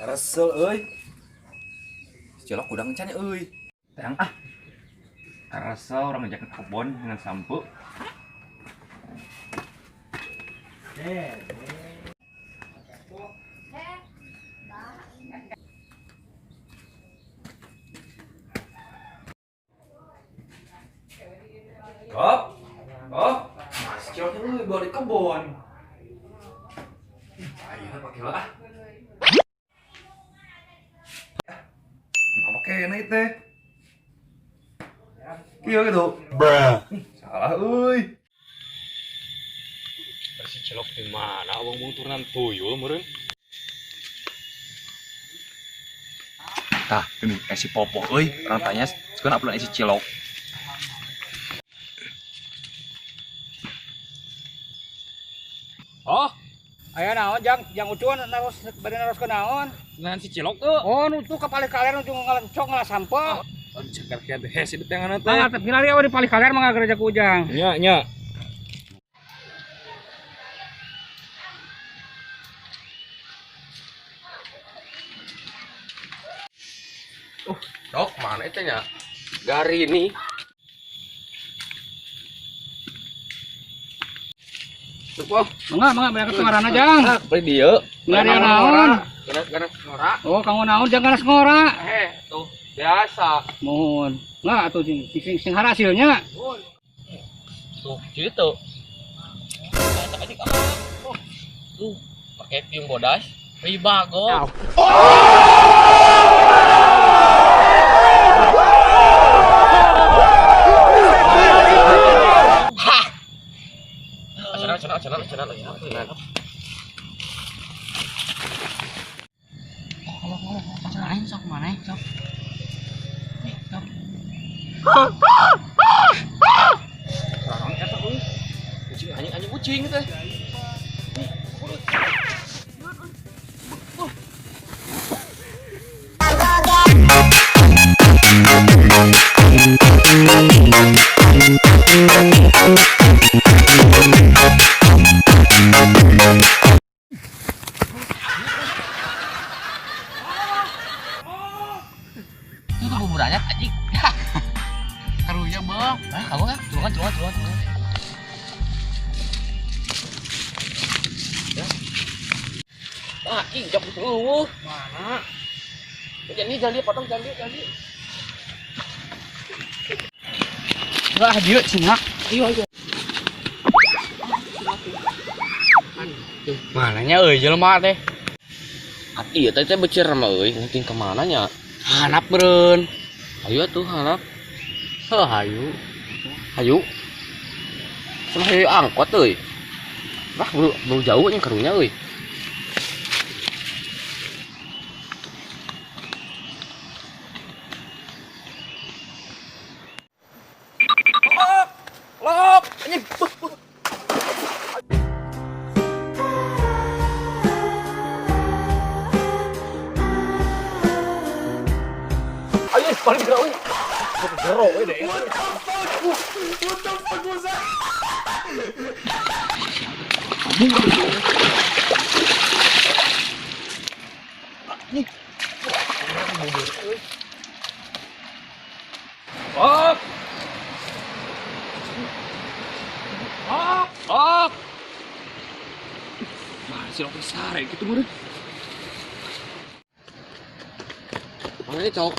Resel euy. Cilok udang can euy. Tang ah. Resel orang ngajak ke kebon dengan sampo. Kop. Kop. Mas ciloknya euy bawa di kebon. Ayo pakai lah. Oke, ini teh. Kieu gitu. Bruh. Salah euy. Si cilok di mana? Abang bung turunan tuyul meureun. Tah, ini si Popo euy, orang tanya sekarang upload si cilok. Oh, aya naon jang ucuan naros bade naros ke naon? Ngan si cilok tuh. Oh, nu tuh kapalih kalian ujung ngalencok ngalah sampah. Oh, ceker kieu teh hese di tengahna teh. Ah, teh pilari awe di palih kalian mah gereja ku ujang. Nya, nya. Dok, mana itu nya? Gari ini. Tuh, Mangga banyak kedengaran aja. beli dia. Ngari naon? Gara ngora. Oh, kamu naon jangan ganas ngora. Tuh, biasa. Mohon. Enggak atuh sing hasilnya. Tuh, gitu. Adik apa? Tuh, pakai piung bodas. Ribago. Cenah. Lain sok mana sok. Sarang eta euy. Kucing anjing kucing teh. Itu bubur ayam anjing. Karunya bang. Kamu kan? Cuman. Ya. Jok itu. Mana? Jadi potong jadi. Wah, dia cina. Ayo. Mananya euy jelema teh? Iya teh becer mah euy, ngeuting ke mana nya? Hanap meureun. Ayo tuh harap. Heuh, hayu. Ayo. Sama hayu angkot euy. Wah, buru jauh nya karunya euy. Lop, anjing. Ayo, balik gerak euy. Gero euy deh. What the fuck was that? Oh. Masih lo sare gitu meureun. Mana ini cok?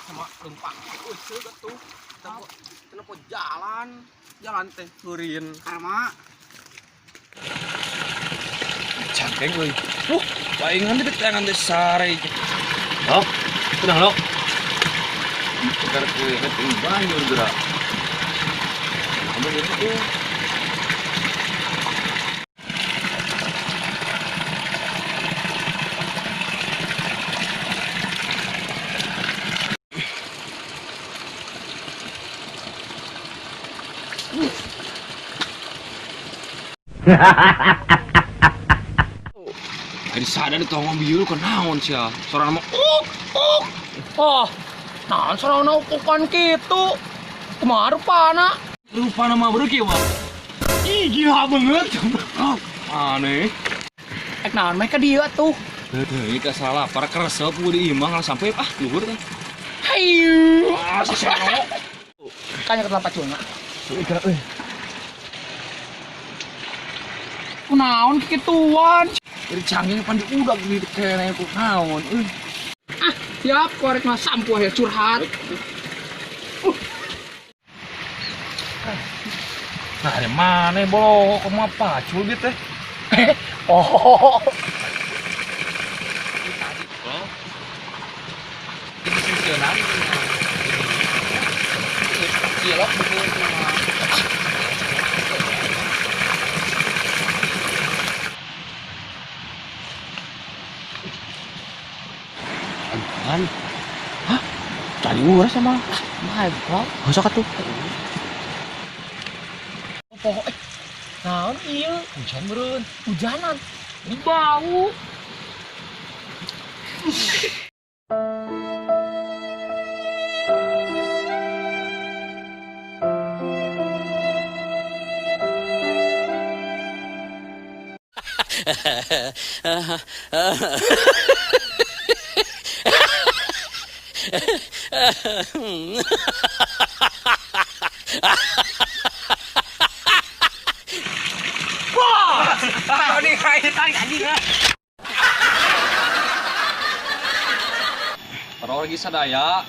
Sama lempang useuh atuh. Kenapa jalan teh heureun. Karma Cangkeng euy. Paingan di tangan teh sare. Oh, tenang lo. Sekarang ke keting banyu gerak. Kamu gitu. Jadi sadar di tongong biru kan naon sia. Suara nama oh, naon sorona ukupan kitu. Kumaha rupana? rupa nama beruki, Bang. Ih, gila banget. Aneh. Naon mereka dia tuh. Ini salah para keresep gue diimbang sampai luhur kan. Hayu. Si Sero. Kanya ketelapat cuma. Sudah euy. Kunaon kituan? Dari canggih pan diudag di kene ku naon euy. Siap korek mah sampo ya curhat. Nah, di mana bolo koma pacul gitu teh. Oh. Kan. Hah? Tadi urang sama. Mahal, bro. Masa katuh? Pokoknya naon ieu? Hujan beureun. Hujanan. Ini bau. Ini kayak anjing. Para lagi sadaya,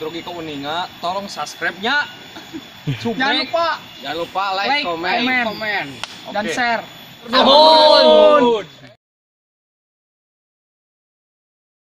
rugi ke Uninga, tolong subscribe-nya. Jangan lupa Jangan lupa like, like, comment. comment, dan Oke. share. Abon.